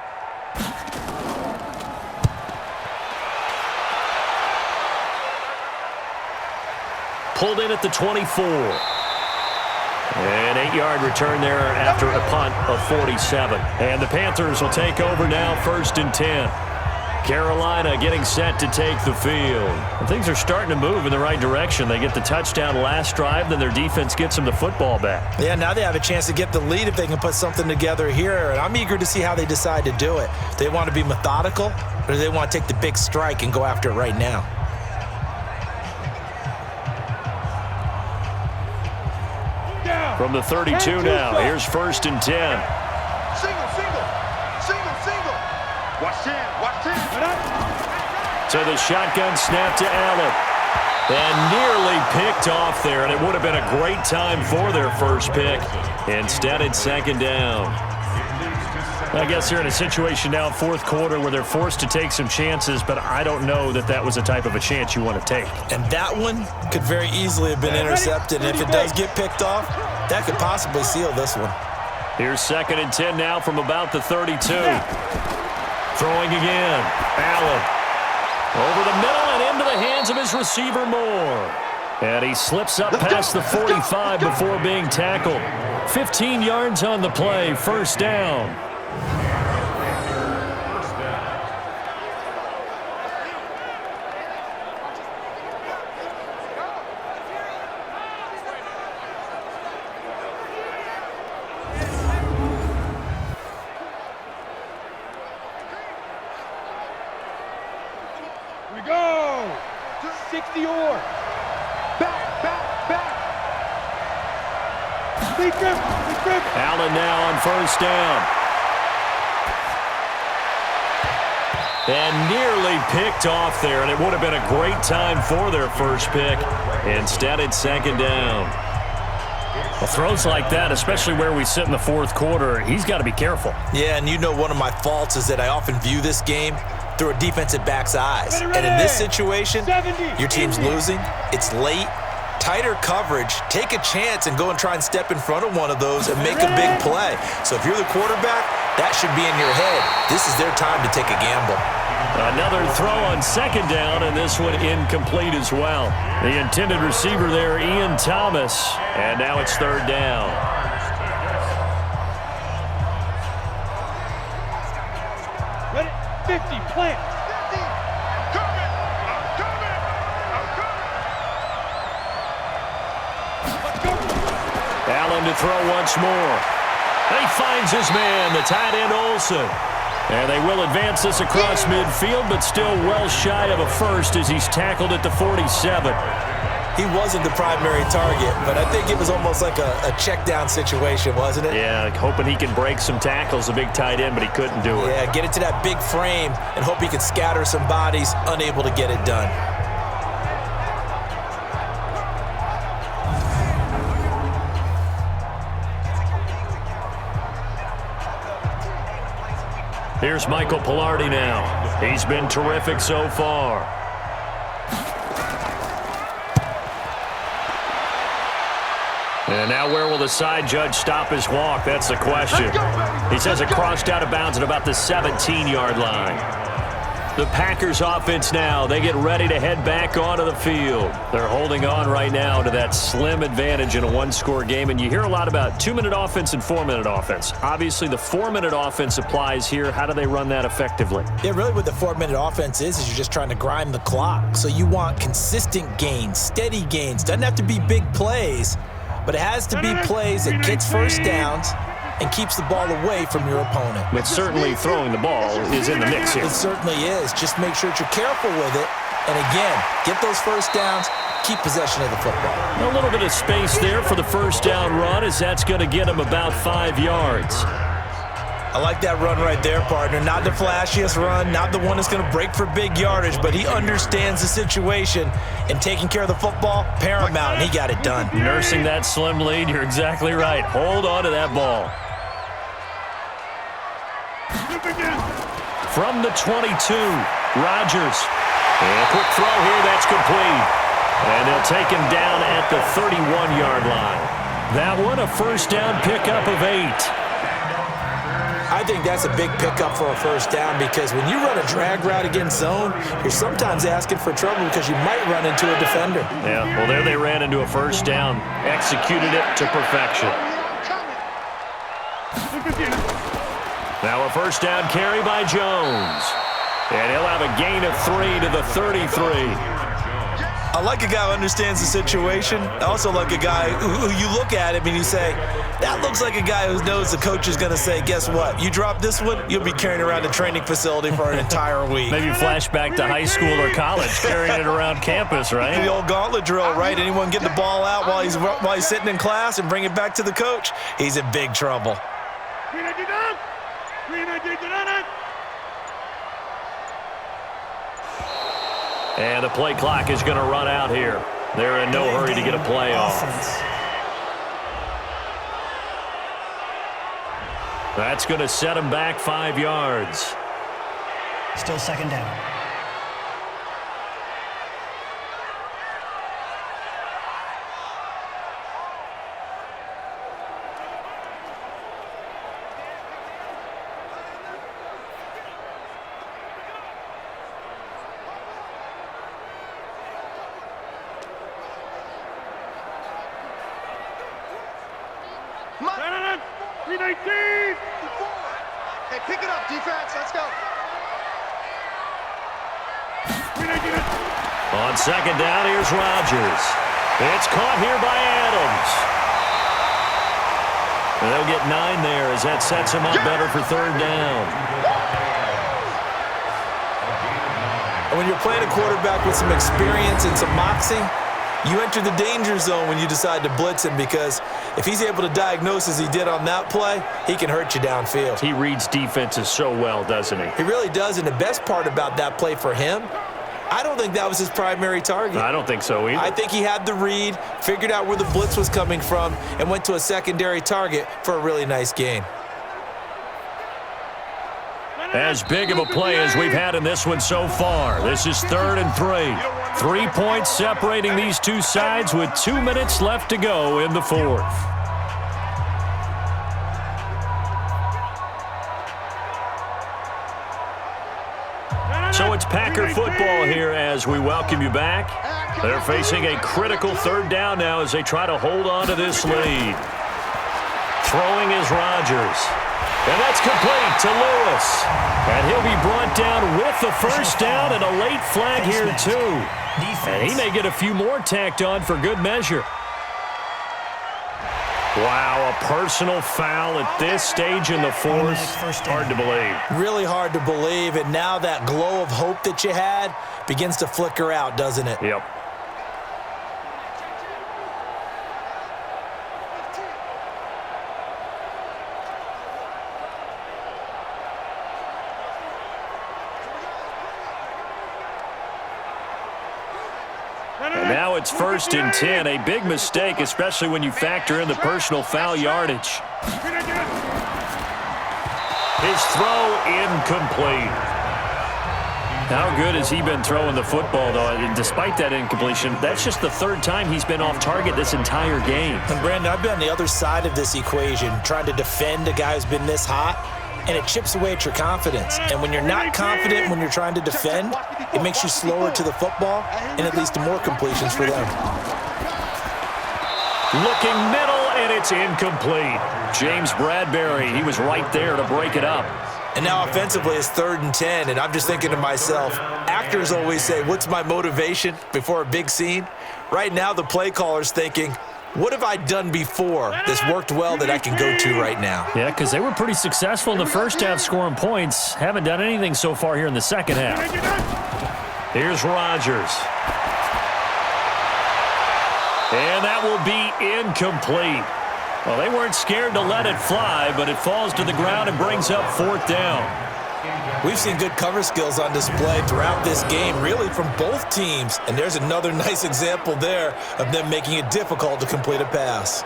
Pulled in at the 24. An 8-yard return there after a punt of 47. And the Panthers will take over now, 1st and 10. Carolina getting set to take the field. And things are starting to move in the right direction. They get the touchdown last drive, then their defense gets them the football back. Yeah, now they have a chance to get the lead if they can put something together here. And I'm eager to see how they decide to do it. Do they want to be methodical, or do they want to take the big strike and go after it right now? From the 32 now, here's 1st and 10. Single. Watch 10. So the shotgun snap to Allen. And nearly picked off there, and it would have been a great time for their first pick. Instead, it's 2nd down. I guess they're in a situation now, 4th quarter, where they're forced to take some chances, but I don't know that that was the type of a chance you want to take. And that one could very easily have been intercepted. And if it does get picked off, that could possibly seal this one. Here's 2nd and 10 now from about the 32. Throwing again. Allen. Over the middle and into the hands of his receiver Moore. And he slips up past the 45 before being tackled. 15 yards on the play, 1st down. We go! 60 or back. Big grip. Allen now on 1st down. And nearly picked off there, and it would have been a great time for their first pick. Instead, it's 2nd down. Well, throws like that, especially where we sit in the 4th quarter, he's got to be careful. Yeah, and you know one of my faults is that I often view this game through a defensive back's eyes. And in this situation, your team's losing, it's late, tighter coverage, take a chance and go and try and step in front of one of those and make a big play. So if you're the quarterback, that should be in your head. This is their time to take a gamble. Another throw on 2nd down, and this one incomplete as well. The intended receiver there, Ian Thomas, and now it's 3rd down. Ready? 50, plant. Allen to throw once more. He finds his man, the tight end Olsen. And they will advance this across midfield, but still well shy of a first as he's tackled at the 47. He wasn't the primary target, but I think it was almost like a check down situation, wasn't it? Yeah, hoping he can break some tackles, a big tight end, but he couldn't do it. Yeah, get it to that big frame and hope he can scatter some bodies, unable to get it done. Here's Michael Pilardi now. He's been terrific so far. And now where will the side judge stop his walk? That's the question. He says it crossed out of bounds at about the 17-yard line. The Packers offense now, they get ready to head back onto the field. They're holding on right now to that slim advantage in a one-score game, and you hear a lot about 2-minute offense and 4-minute offense. Obviously, the 4-minute offense applies here. How do they run that effectively? Yeah, really what the 4-minute offense is you're just trying to grind the clock. So you want consistent gains, steady gains. Doesn't have to be big plays, but it has to be plays that gets first downs and keeps the ball away from your opponent. But certainly throwing the ball is in the mix here. It certainly is. Just make sure that you're careful with it. And again, get those first downs, keep possession of the football. A little bit of space there for the first down run, as that's going to get him about 5 yards. I like that run right there, partner. Not the flashiest run, not the one that's going to break for big yardage, but he understands the situation, and taking care of the football, paramount, and he got it done. Nursing that slim lead, you're exactly right. Hold on to that ball. From the 22, Rodgers. And a quick throw here, that's complete. And they'll take him down at the 31-yard line. That one, a first down pickup of 8. I think that's a big pickup for a first down because when you run a drag route against zone, you're sometimes asking for trouble because you might run into a defender. Yeah, well, there they ran into a first down, executed it to perfection. Now a first down carry by Jones. And he'll have a gain of 3 to the 33. I like a guy who understands the situation. I also like a guy who you look at him and you say, that looks like a guy who knows the coach is going to say, guess what? You drop this one, you'll be carrying around a training facility for an entire week. Maybe flash back to high school or college, carrying it around campus, right? The old gauntlet drill, right? Anyone get the ball out while he's sitting in class and bring it back to the coach, he's in big trouble. And the play clock is going to run out here. They're in no hurry to get a play off. That's going to set him back 5 yards. Still second down. Hey, pick it up, defense. Let's go. On second down, here's Rodgers. It's caught here by Adams. And they'll get 9 there as that sets him up better for third down. And when you're playing a quarterback with some experience and some moxie, you enter the danger zone when you decide to blitz him because if he's able to diagnose as he did on that play, he can hurt you downfield. He reads defenses so well, doesn't he? He really does, and the best part about that play for him, I don't think that was his primary target. I don't think so either. I think he had the read, figured out where the blitz was coming from, and went to a secondary target for a really nice gain. As big of a play as we've had in this one so far. This is 3rd and 3. 3 points separating these two sides with 2 minutes left to go in the 4th. So it's Packer football here as we welcome you back. They're facing a critical 3rd down now as they try to hold on to this lead. Throwing is Rodgers. And that's complete to Lewis. And he'll be brought down with the first down and a late flag here too. And he may get a few more tacked on for good measure. Wow, a personal foul at this stage in the 4th. Hard to believe. Really hard to believe, and now that glow of hope that you had begins to flicker out, doesn't it? Yep. And now it's 1st and 10, a big mistake, especially when you factor in the personal foul yardage. His throw incomplete. How good has he been throwing the football, though? Despite that incompletion, that's just the third time he's been off target this entire game. And, Brandon, I've been on the other side of this equation, trying to defend a guy who's been this hot, and it chips away at your confidence. And when you're not confident when you're trying to defend, it makes you slower to the football, and it leads to more completions for them. Looking middle, and it's incomplete. James Bradbury, he was right there to break it up. And now offensively it's 3rd and 10, and I'm just thinking to myself, actors always say, what's my motivation before a big scene? Right now the play caller's thinking, what have I done before that's worked well that I can go to right now? Yeah, because they were pretty successful in the first half scoring points. Haven't done anything so far here in the second half. Here's Rodgers. And that will be incomplete. Well, they weren't scared to let it fly, but it falls to the ground and brings up 4th down. We've seen good cover skills on display throughout this game, really from both teams. And there's another nice example there of them making it difficult to complete a pass.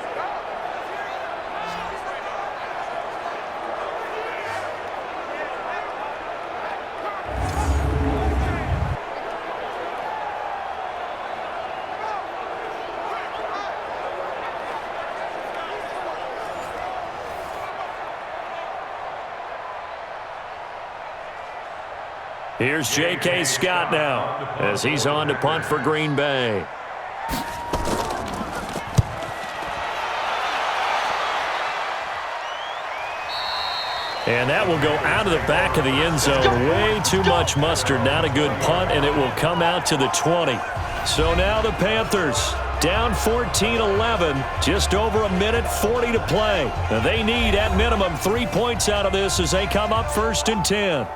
Here's J.K. Scott now as he's on to punt for Green Bay. And that will go out of the back of the end zone. Way too much mustard. Not a good punt, and it will come out to the 20. So now the Panthers down 14-11, just over a minute 40 to play. Now they need, at minimum, 3 points out of this as they come up 1st and 10.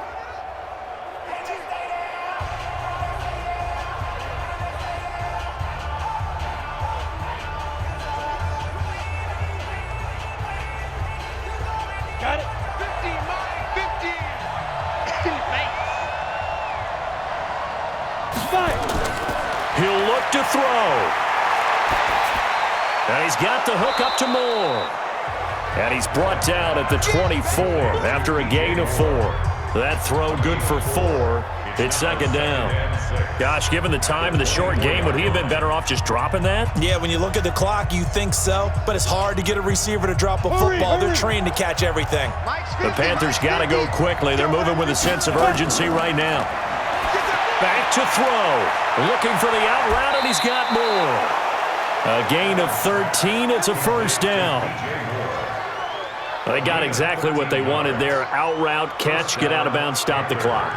Got it. 15, Mike. 15. He'll look to throw. And he's got the hook up to Moore. And he's brought down at the 24 after a gain of 4. That throw good for 4. It's 2nd down. Gosh, given the time and the short game, would he have been better off just dropping that? Yeah, when you look at the clock, you think so, but it's hard to get a receiver to drop a football. They're trained to catch everything. The Panthers got to go quickly. They're moving with a sense of urgency right now. Back to throw. Looking for the out route, and he's got more. A gain of 13. It's a 1st down. They got exactly what they wanted there. Out route, catch, get out of bounds, stop the clock.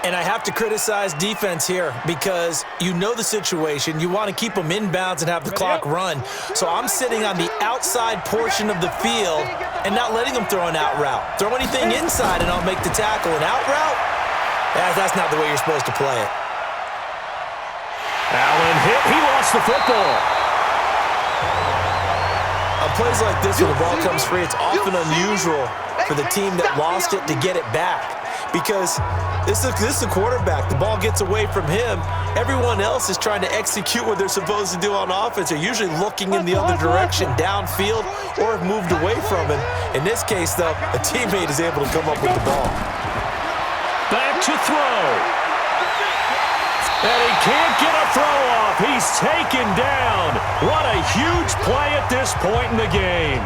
And I have to criticize defense here because you know the situation. You want to keep them inbounds and have the clock run. So I'm sitting on the outside portion of the field and not letting them throw an out route. Throw anything inside and I'll make the tackle. An out route? That's not the way you're supposed to play it. Allen hit. He lost the football. On plays like this, when the ball comes free, it's often unusual for the team that lost it to get it back. Because this is the quarterback. The ball gets away from him. Everyone else is trying to execute what they're supposed to do on offense. They're usually looking in the other direction, downfield, or have moved away from him. In this case, though, a teammate is able to come up with the ball. Back to throw. And he can't get a throw off. He's taken down. What a huge play at this point in the game.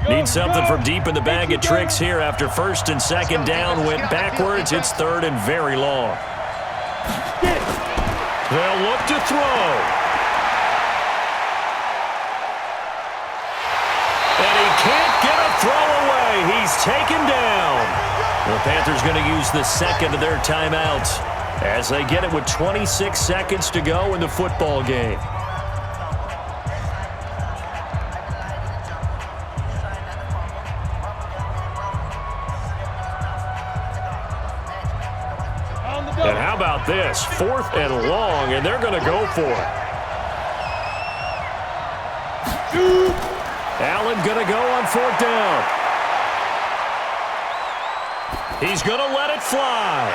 Need something from deep in the bag of tricks here after 1st and 2nd down. Went backwards. It's 3rd and very long. They'll look to throw. And he can't get a throw away. He's taken down. The Panthers going to use the 2nd of their timeouts as they get it with 26 seconds to go in the football game. And how about this? 4th and long, and they're going to go for it. Allen going to go on 4th down. He's going to let it fly.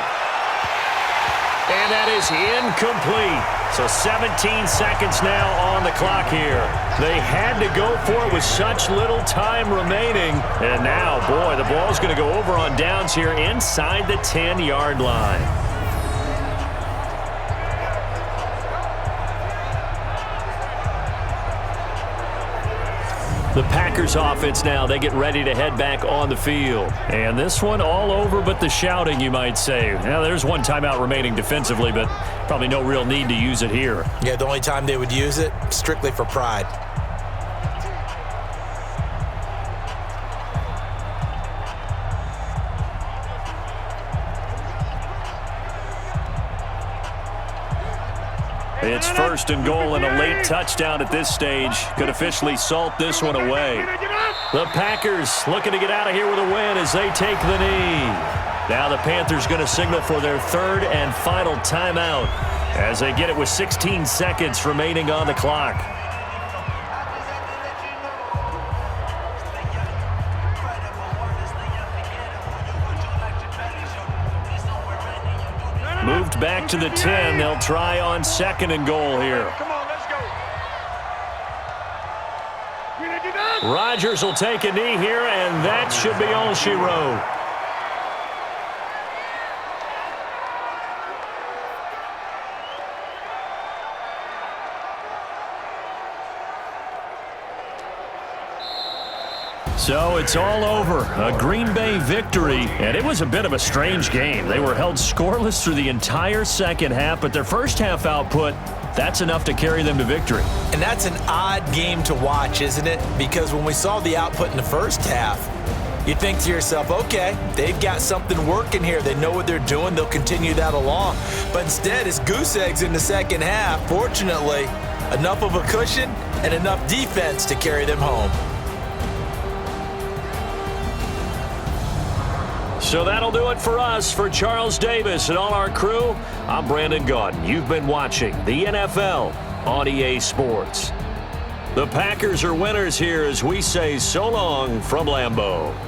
And that is incomplete. So 17 seconds now on the clock here. They had to go for it with such little time remaining. And now, boy, the ball's going to go over on downs here inside the 10-yard line. The Packers offense now, they get ready to head back on the field. And this one all over but the shouting, you might say. Now, there's one timeout remaining defensively, but probably no real need to use it here. Yeah, the only time they would use it, strictly for pride. It's first and goal and a late touchdown at this stage. Could officially salt this one away. The Packers looking to get out of here with a win as they take the knee. Now the Panthers going to signal for their third and final timeout as they get it with 16 seconds remaining on the clock. Moved back to the 10. They'll try on second and goal here. Come on, let's go. Rodgers will take a knee here, and that should be all she wrote. So it's all over. A Green Bay victory, and it was a bit of a strange game. They were held scoreless through the entire second half, but their first half output, that's enough to carry them to victory. And that's an odd game to watch, isn't it? Because when we saw the output in the first half, you think to yourself, okay, they've got something working here. They know what they're doing. They'll continue that along. But instead, it's goose eggs in the second half. Fortunately, enough of a cushion and enough defense to carry them home. So that'll do it for us. For Charles Davis and all our crew, I'm Brandon Gaudin. You've been watching the NFL on EA Sports. The Packers are winners here as we say so long from LAMBEAU.